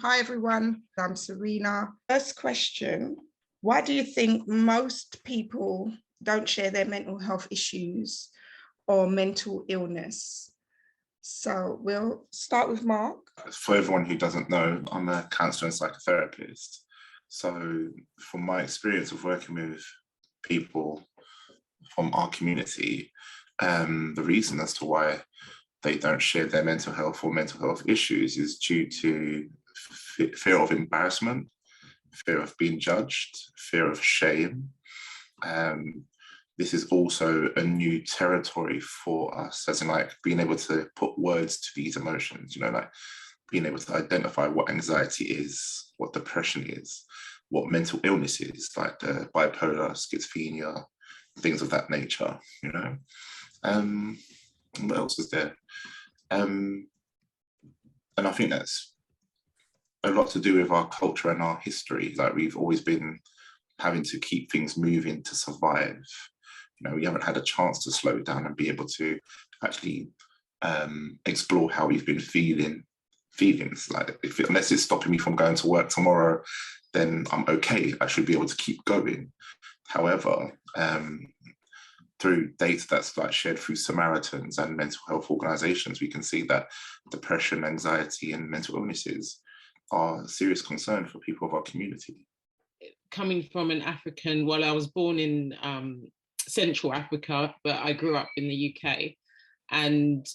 Hi everyone, I'm Serena. First question, why do you think most people don't share their mental health issues or mental illness? So we'll start with Mark. For everyone who doesn't know, I'm a counsellor and psychotherapist. So from my experience of working with people from our community, the reason as to why they don't share their mental health or mental health issues is due to fear of embarrassment, fear of being judged, fear of shame. This is also a new territory for us, as in like being able to put words to these emotions, like being able to identify what anxiety is, what depression is, what mental illness is, like the bipolar, schizophrenia, things of that nature, What else is there? And I think that's a lot to do with our culture and our history. Like we've always been having to keep things moving to survive. We haven't had a chance to slow down and be able to actually explore how we've been feelings. Like unless it's stopping me from going to work tomorrow, then I'm okay. I should be able to keep going. However, through data that's like shared through Samaritans and mental health organizations, we can see that depression, anxiety, and mental illnesses are a serious concern for people of our community. Coming from an African, I was born in Central Africa, but I grew up in the UK, and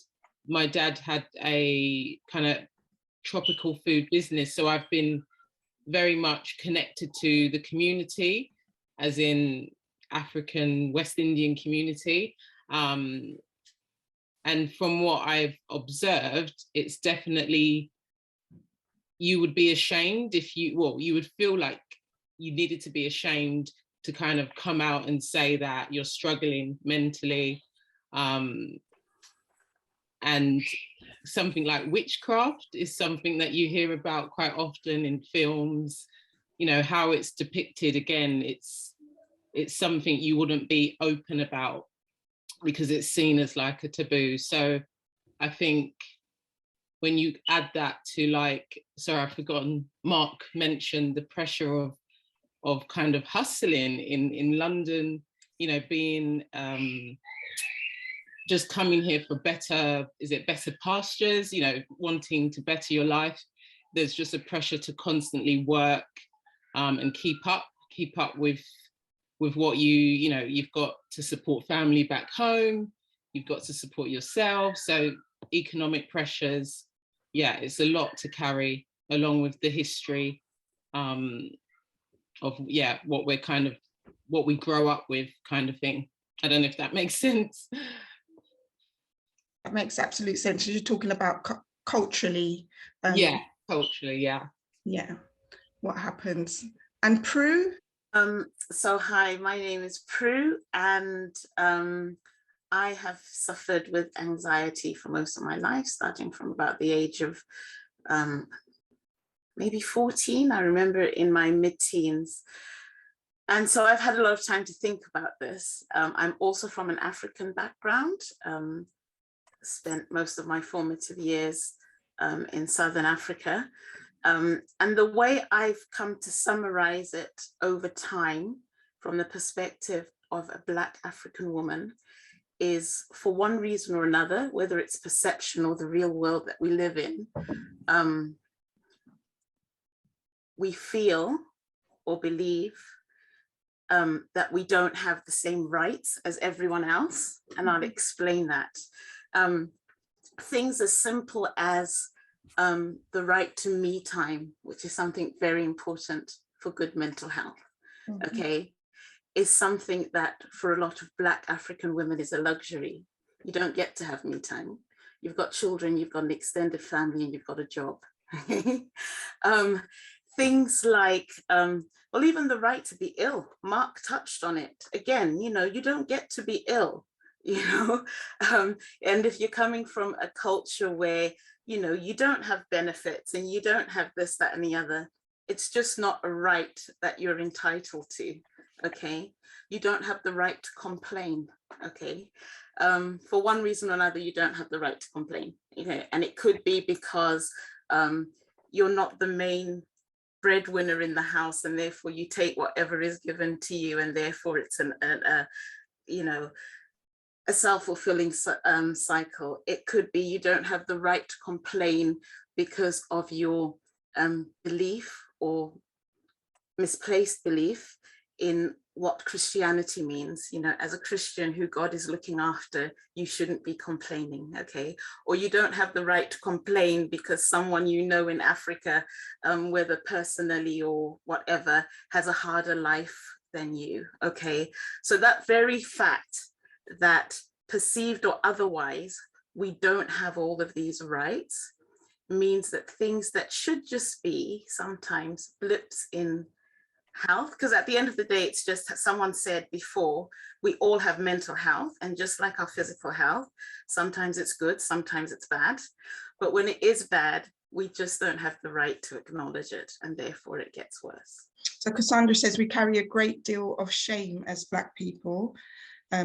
my dad had a kind of tropical food business. So I've been very much connected to the community, as in African West Indian community. And from what I've observed, it's definitely, you would be ashamed if you would feel like you needed to be ashamed to kind of come out and say that you're struggling mentally. And something like witchcraft is something that you hear about quite often in films, how it's depicted. Again, it's something you wouldn't be open about because it's seen as like a taboo. So I think when you add that to I've forgotten, Mark mentioned the pressure of kind of hustling in London, being just coming here for better pastures, wanting to better your life. There's just a pressure to constantly work and keep up with what you've got to support family back home, you've got to support yourself. So economic pressures, it's a lot to carry, along with the history of what we grow up with, kind of thing. I don't know if that makes sense. That makes absolute sense. You're talking about culturally. Culturally, yeah, what happens. And Prue? So hi, my name is Prue, and I have suffered with anxiety for most of my life, starting from about the age of maybe 14. I remember in my mid-teens. And so I've had a lot of time to think about this. I'm also from an African background, spent most of my formative years in Southern Africa. And the way I've come to summarize it over time from the perspective of a Black African woman is, for one reason or another, whether it's perception or the real world that we live in, we feel or believe that we don't have the same rights as everyone else. And I'll explain that. Things as simple as the right to me time, which is something very important for good mental health, okay, is something that for a lot of Black African women is a luxury. You don't get to have me time. You've got children, you've got an extended family, and you've got a job. Things like, even the right to be ill. Mark touched on it. Again, you don't get to be ill, and if you're coming from a culture where, you don't have benefits and you don't have this, that, and the other, it's just not a right that you're entitled to, okay? You don't have the right to complain, okay? For one reason or another, you don't have the right to complain, and it could be because you're not the main breadwinner in the house, and therefore you take whatever is given to you, and therefore it's a self-fulfilling cycle. It could be you don't have the right to complain because of your belief or misplaced belief in what Christianity means. As a Christian who God is looking after, you shouldn't be complaining, okay? Or you don't have the right to complain because someone in Africa, whether personally or whatever, has a harder life than you, okay? So that very fact that, perceived or otherwise, we don't have all of these rights means that things that should just be sometimes blips in health, because at the end of the day, it's just, as someone said before, we all have mental health, and just like our physical health, sometimes it's good, sometimes it's bad, but when it is bad, we just don't have the right to acknowledge it, and therefore it gets worse. So Cassandra says we carry a great deal of shame as Black people,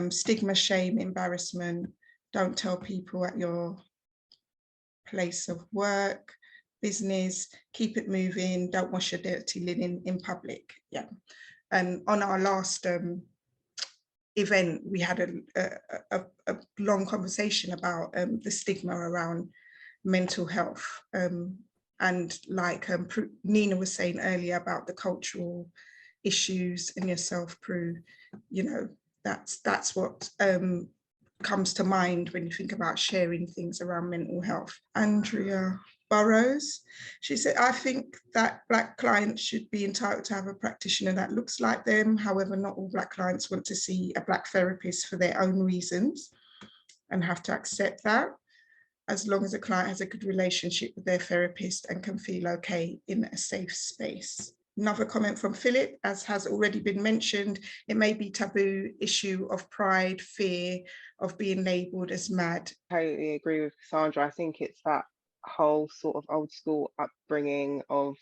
stigma, shame, embarrassment. Don't tell people at your place of work, business, keep it moving, don't wash your dirty linen in public. Yeah. And on our last event, we had a long conversation about the stigma around mental health. And like Nina was saying earlier about the cultural issues and yourself, Prue, that's what comes to mind when you think about sharing things around mental health. Andrea Burrows, she said, I think that Black clients should be entitled to have a practitioner that looks like them. However, not all Black clients want to see a Black therapist for their own reasons and have to accept that, as long as a client has a good relationship with their therapist and can feel okay in a safe space. Another comment from Philip, as has already been mentioned, it may be taboo issue of pride, fear of being labelled as mad. I totally agree with Cassandra. I think it's that whole sort of old school upbringing of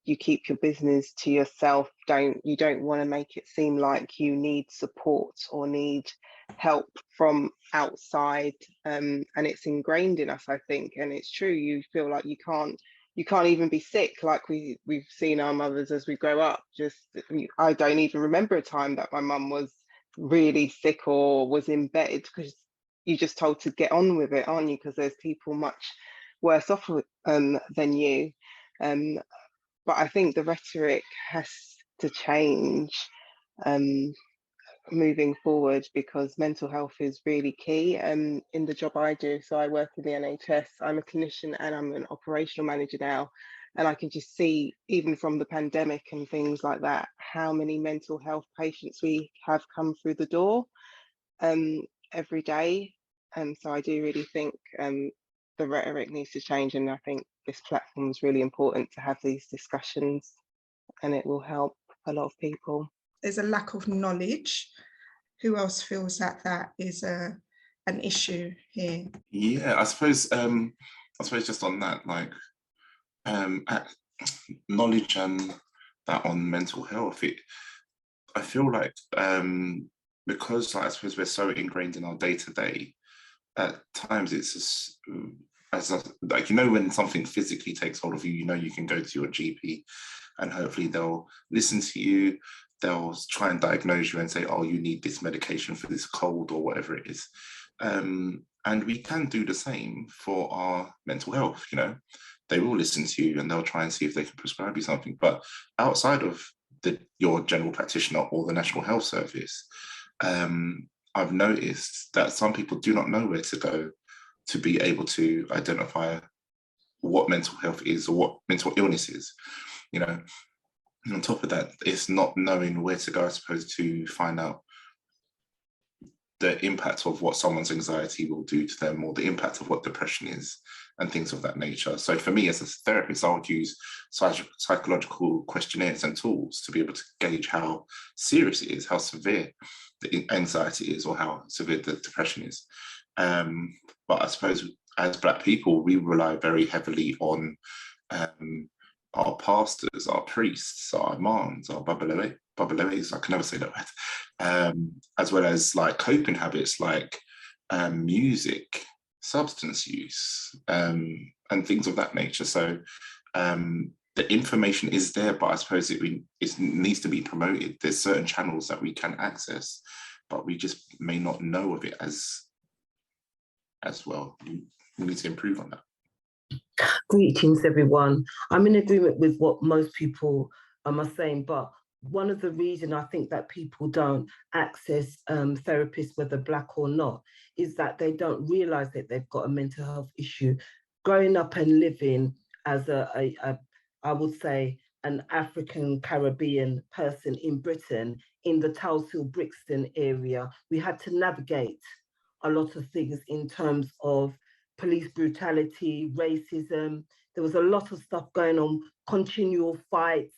you keep your business to yourself. You don't want to make it seem like you need support or need help from outside. And it's ingrained in us, I think. And it's true, you feel like you can't even be sick, like we've seen our mothers as we grow up. I don't even remember a time that my mum was really sick or was in bed, because you're just told to get on with it, aren't you? Because there's people much worse off than you. But I think the rhetoric has to change moving forward, because mental health is really key. In the job I do, so I work in the NHS, I'm a clinician and I'm an operational manager now, and I can just see, even from the pandemic and things like that, how many mental health patients we have come through the door every day. So I do really think the rhetoric needs to change, and I think this platform is really important to have these discussions, and it will help a lot of people. There's a lack of knowledge. Who else feels that is an issue here? Yeah, I suppose just on that, like knowledge and that on mental health, I feel like because I suppose we're so ingrained in our day-to-day, at times it's just, when something physically takes hold of you, you can go to your GP and hopefully they'll listen to you, they'll try and diagnose you and say, oh, you need this medication for this cold or whatever it is. And we can do the same for our mental health. They will listen to you and they'll try and see if they can prescribe you something. But outside of your general practitioner or the National Health Service, I've noticed that some people do not know where to go to be able to identify what mental health is or what mental illness is. And on top of that, it's not knowing where to go, I suppose, to find out the impact of what someone's anxiety will do to them, or the impact of what depression is, and things of that nature. So for me as a therapist, I would use psychological questionnaires and tools to be able to gauge how serious it is, how severe the anxiety is, or how severe the depression is. But I suppose as Black people, we rely very heavily on our pastors, our priests, our imams, our babalawes, I can never say that word, as well as like coping habits like music, substance use, and things of that nature. So The information is there, but I suppose it needs to be promoted. There's certain channels that we can access, but we just may not know of it as well. We need to improve on that. Greetings, everyone. I'm in agreement with what most people are saying, but one of the reasons I think that people don't access therapists, whether Black or not, is that they don't realize that they've got a mental health issue. Growing up and living as I would say, an African Caribbean person in Britain, in the Tulsa Brixton area, we had to navigate a lot of things in terms of police brutality, racism. There was a lot of stuff going on, continual fights,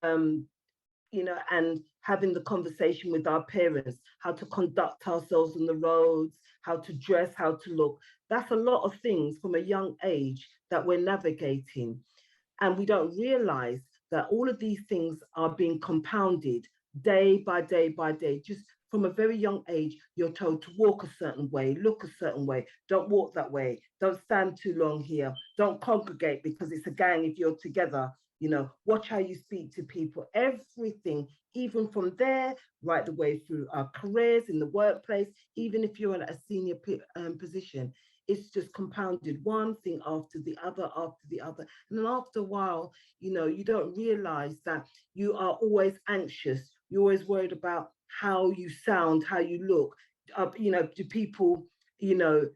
you know, and having the conversation with our parents, how to conduct ourselves on the roads, how to dress, how to look. That's a lot of things from a young age that we're navigating. And we don't realize that all of these things are being compounded day by day by day. Just from a very young age, you're told to walk a certain way, look a certain way, don't walk that way, don't stand too long here, don't congregate because it's a gang if you're together, you know, watch how you speak to people, everything, even from there, right the way through our careers in the workplace, even if you're in a senior position, it's just compounded one thing after the other, And then after a while, you know, you don't realize that you are always anxious. You're always worried about how you sound, how you look. You know, do people, you know,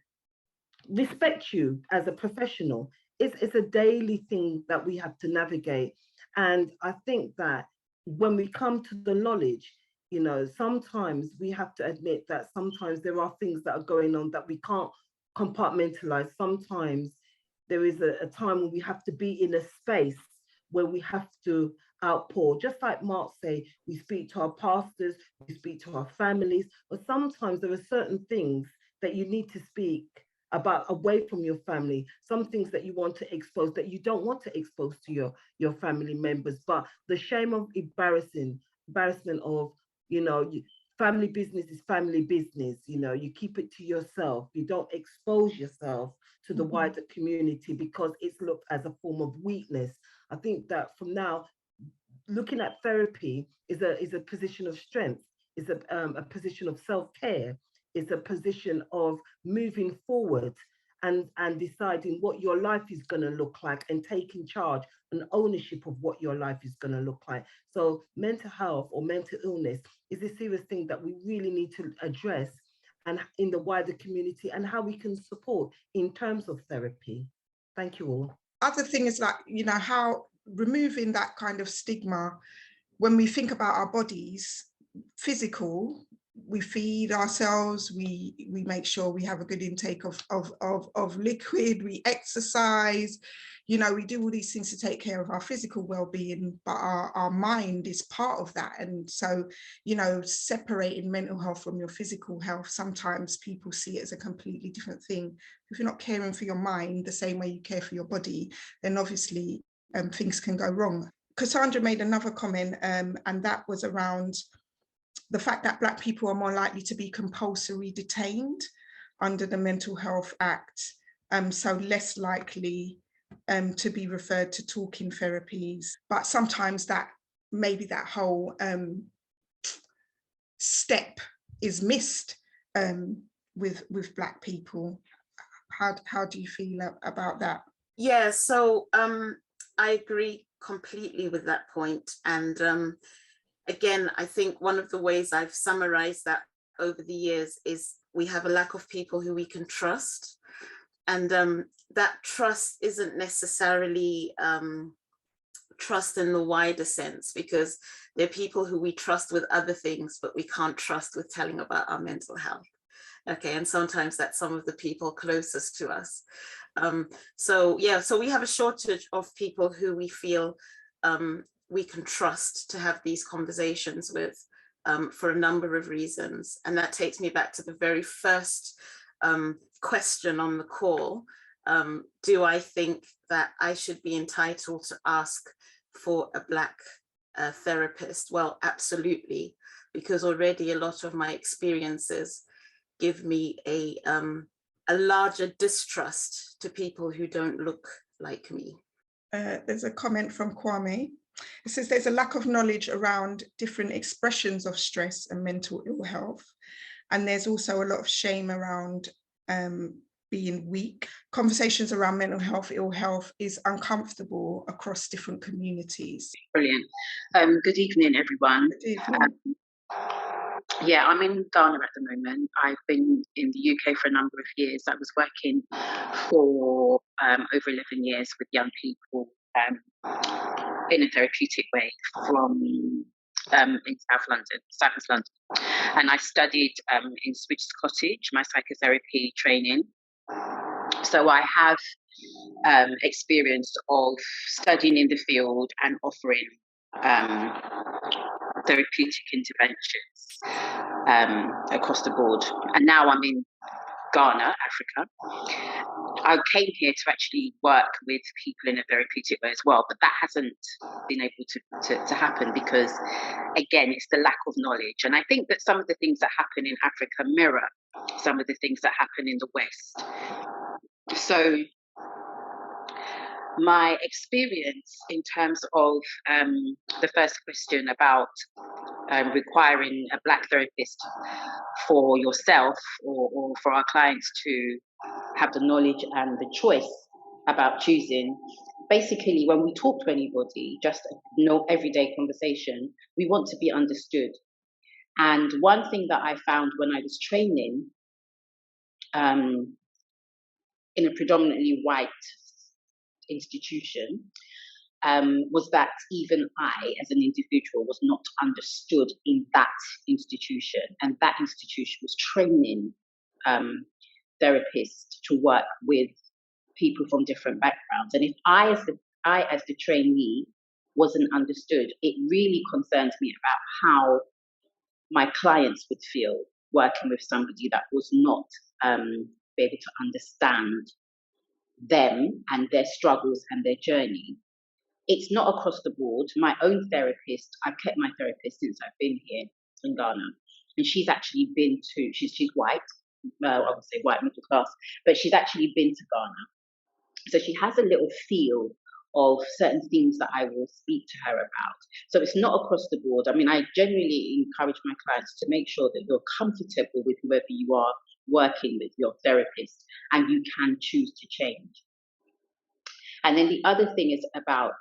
respect you as a professional? It's a daily thing that we have to navigate. And I think that when we come to the knowledge, you know, sometimes we have to admit that sometimes there are things that are going on that we can't compartmentalize. Sometimes there is a time when we have to be in a space where we have to outpour. Just like Mark say, we speak to our pastors, we speak to our families, but sometimes there are certain things that you need to speak about away from your family, some things that you want to expose that you don't want to expose to your family members, but the shame of embarrassment of, you know, family business is family business, you know, you keep it to yourself, you don't expose yourself to the wider community because it's looked as a form of weakness. I think that from now, looking at therapy is a position of strength, is a position of self-care, is a position of moving forward and deciding what your life is going to look like and taking charge and ownership of what your life is going to look like. So mental health or mental illness is a serious thing that we really need to address and in the wider community and how we can support in terms of therapy. Thank you all. Other thing is like, you know, how removing that kind of stigma when we think about our bodies, physical, we feed ourselves, we make sure we have a good intake of liquid, we exercise, you know, we do all these things to take care of our physical well-being, but our mind is part of that. And so, you know, separating mental health from your physical health, sometimes people see it as a completely different thing. If you're not caring for your mind the same way you care for your body, then obviously things can go wrong. Cassandra made another comment, and that was around the fact that Black people are more likely to be compulsory detained under the Mental Health Act, so less likely to be referred to talking therapies. But sometimes that maybe that whole step is missed with Black people. How do you feel about that? Yeah, so I agree completely with that point. And again, I think one of the ways I've summarized that over the years is we have a lack of people who we can trust. And that trust isn't necessarily trust in the wider sense, because there are people who we trust with other things, but we can't trust with telling about our mental health. Okay, and sometimes that's some of the people closest to us. So yeah, so we have a shortage of people who we feel we can trust to have these conversations with for a number of reasons. And that takes me back to the very first question on the call. Do I think that I should be entitled to ask for a Black therapist? Well, absolutely, because already a lot of my experiences give me a larger distrust to people who don't look like me. there's a comment from Kwame. It says there's a lack of knowledge around different expressions of stress and mental ill health. And there's also a lot of shame around being weak. Conversations around mental health, ill health is uncomfortable across different communities. Brilliant. Good evening, everyone. Good evening. Yeah, I'm in Ghana at the moment. I've been in the UK for a number of years. I was working for over 11 years with young people in a therapeutic way from in South West London. And I studied in Switch's Cottage, my psychotherapy training. So I have experience of studying in the field and offering therapeutic interventions across the board. And now I'm in Ghana, Africa. I came here to actually work with people in a therapeutic way as well, but that hasn't been able to happen because, again, it's the lack of knowledge. And I think that some of the things that happen in Africa mirror some of the things that happen in the West. So my experience in terms of the first question about requiring a Black therapist for yourself or for our clients to have the knowledge and the choice about choosing. Basically, when we talk to anybody, just everyday conversation, we want to be understood. And one thing that I found when I was training in a predominantly white institution was that even I, as an individual, was not understood in that institution. And that institution was training therapists to work with people from different backgrounds. And if I, as the trainee, wasn't understood, it really concerned me about how my clients would feel working with somebody that was not able to understand them and their struggles and their journey. It's not across the board. My own therapist, I've kept my therapist since I've been here in Ghana, and she's actually been to, she's white, I would say white middle class, but she's actually been to Ghana. So she has a little feel of certain things that I will speak to her about. So it's not across the board. I mean, I generally encourage my clients to make sure that you're comfortable with whoever you are working with, your therapist, and you can choose to change. And then the other thing is about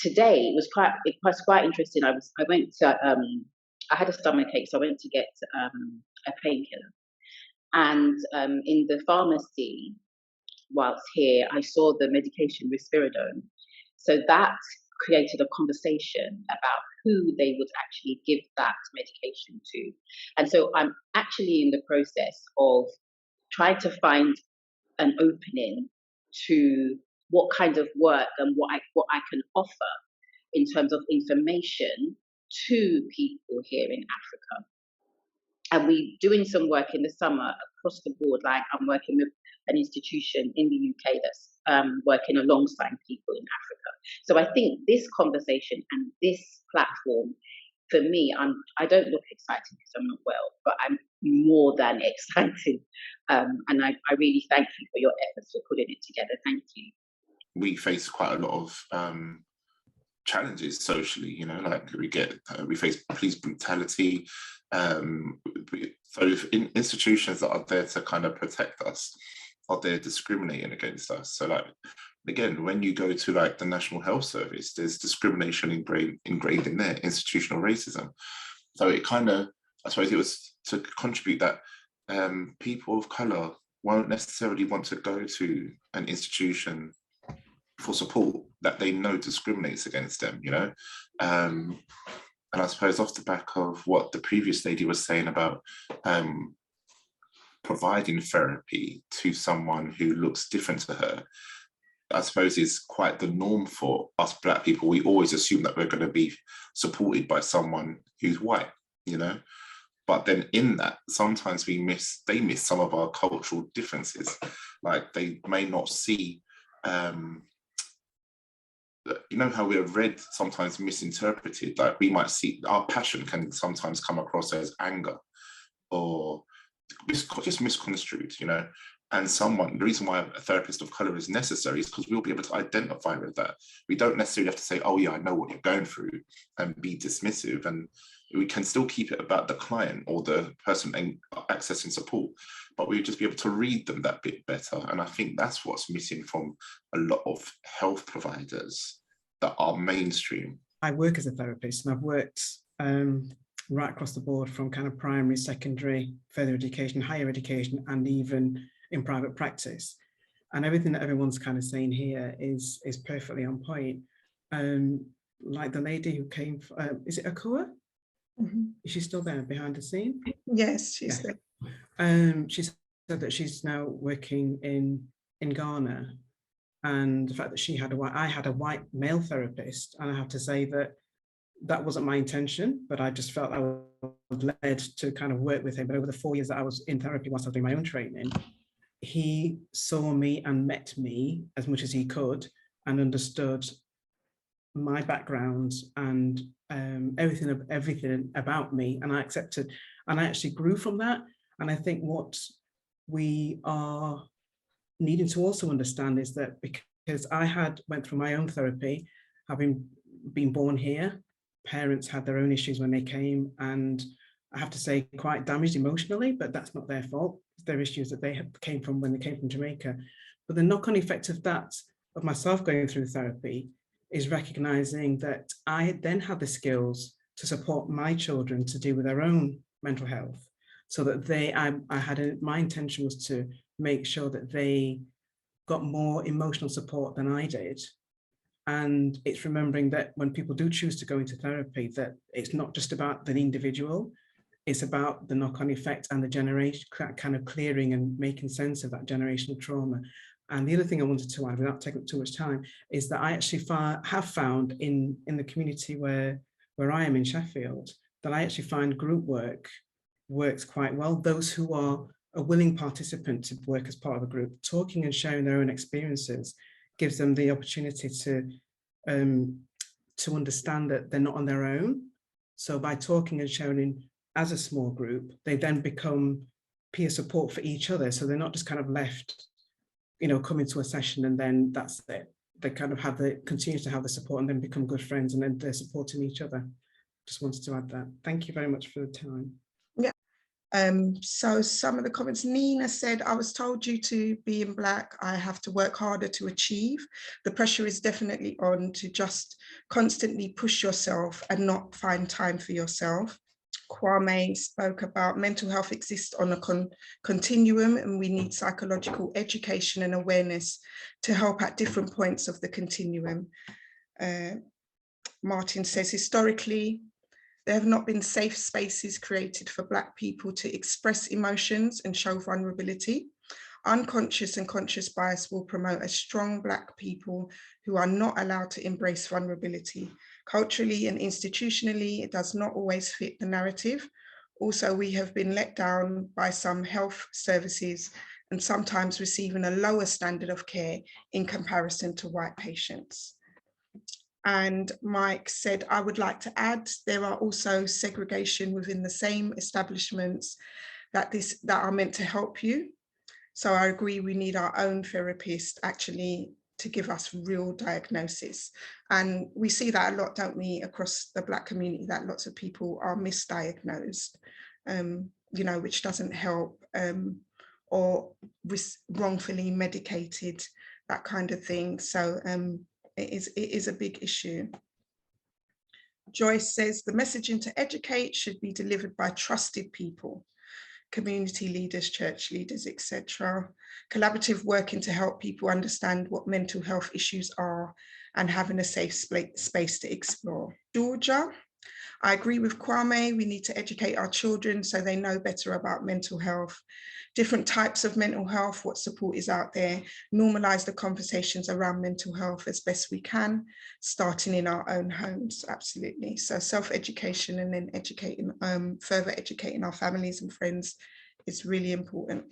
today. It was quite interesting. I went to I had a stomachache, so I went to get a painkiller, and in the pharmacy whilst here, I saw the medication risperidone. So that created a conversation about who they would actually give that medication to. And so I'm actually in the process of trying to find an opening to what kind of work and what I can offer in terms of information to people here in Africa. And we're doing some work in the summer across the board. Like I'm working with an institution in the UK that's working alongside people in Africa. So I think this conversation and this platform, for me, I don't look excited because I'm not well, but I'm more than excited. And I really thank you for your efforts for putting it together. Thank you. We face quite a lot of challenges socially, you know, like we face police brutality. So in institutions that are there to kind of protect us are there discriminating against us. So like, again, when you go to like the National Health Service, there's discrimination ingrained in there, institutional racism. So it kind of, I suppose it was to contribute that people of colour won't necessarily want to go to an institution for support that they know discriminates against them, you know? And I suppose off the back of what the previous lady was saying about providing therapy to someone who looks different to her, I suppose is quite the norm for us Black people. We always assume that we're going to be supported by someone who's white, you know? But then in that, sometimes they miss some of our cultural differences. Like they may not see, you know how we're read sometimes misinterpreted. Like we might see our passion can sometimes come across as anger or just misconstrued, you know. And the reason why a therapist of colour is necessary is because we'll be able to identify with that. We don't necessarily have to say, oh yeah, I know what you're going through, and be dismissive. And we can still keep it about the client or the person accessing support, but we'll just be able to read them that bit better. And I think that's what's missing from a lot of health providers that are mainstream. I work as a therapist, and I've worked right across the board, from kind of primary, secondary, further education, higher education, and even in private practice. And everything that everyone's kind of saying here is perfectly on point. Like the lady who came, is it Akua? Mm-hmm. Is she still there behind the scene? Yes, she's there. She said that she's now working in Ghana, and the fact that I had a white male therapist, and I have to say that wasn't my intention, but I just felt I was led to kind of work with him. But over the 4 years that I was in therapy whilst I was doing my own training, he saw me and met me as much as he could, and understood my background and everything about me, and I accepted, and I actually grew from that. And I think what we are needing to also understand is that, because I went through my own therapy, having been born here, parents had their own issues when they came, and I have to say quite damaged emotionally, but that's not their fault. It's their issues that they came from when they came from Jamaica. But the knock-on effect of that, of myself going through therapy, is recognizing that I then had the skills to support my children to deal with their own mental health, so that my intention was to make sure that they got more emotional support than I did. And it's remembering that when people do choose to go into therapy, that it's not just about the individual, it's about the knock-on effect and the generation kind of clearing and making sense of that generational trauma. And the other thing I wanted to add, without taking up too much time, is that I actually have found in the community where I am in Sheffield, that I actually find group work works quite well. Those who are a willing participant to work as part of a group, talking and sharing their own experiences, gives them the opportunity to understand that they're not on their own. So by talking and sharing as a small group, they then become peer support for each other. So they're not just kind of left, come into a session and then that's it. They kind of continue to have the support and then become good friends, and then they're supporting each other. Just wanted to add that. Thank you very much for the time. Yeah. So some of the comments, Nina said, I was told due to being Black, I have to work harder to achieve. The pressure is definitely on to just constantly push yourself and not find time for yourself. Kwame spoke about mental health exists on a continuum, and we need psychological education and awareness to help at different points of the continuum. Martin says, historically, there have not been safe spaces created for Black people to express emotions and show vulnerability. Unconscious and conscious bias will promote a strong Black people who are not allowed to embrace vulnerability. Culturally and institutionally, it does not always fit the narrative. Also, we have been let down by some health services and sometimes receiving a lower standard of care in comparison to white patients. And Mike said, I would like to add, there are also segregation within the same establishments that are meant to help you. So I agree, we need our own therapist actually to give us real diagnosis. And we see that a lot, don't we, across the Black community, that lots of people are misdiagnosed, which doesn't help, or wrongfully medicated, that kind of thing. So it is a big issue. Joyce says, the messaging to educate should be delivered by trusted people, community leaders, church leaders, etc. Collaborative working to help people understand what mental health issues are and having a safe space to explore. Georgia, I agree with Kwame, we need to educate our children so they know better about mental health, different types of mental health, what support is out there, normalize the conversations around mental health as best we can, starting in our own homes, absolutely. So self-education and then further educating our families and friends is really important.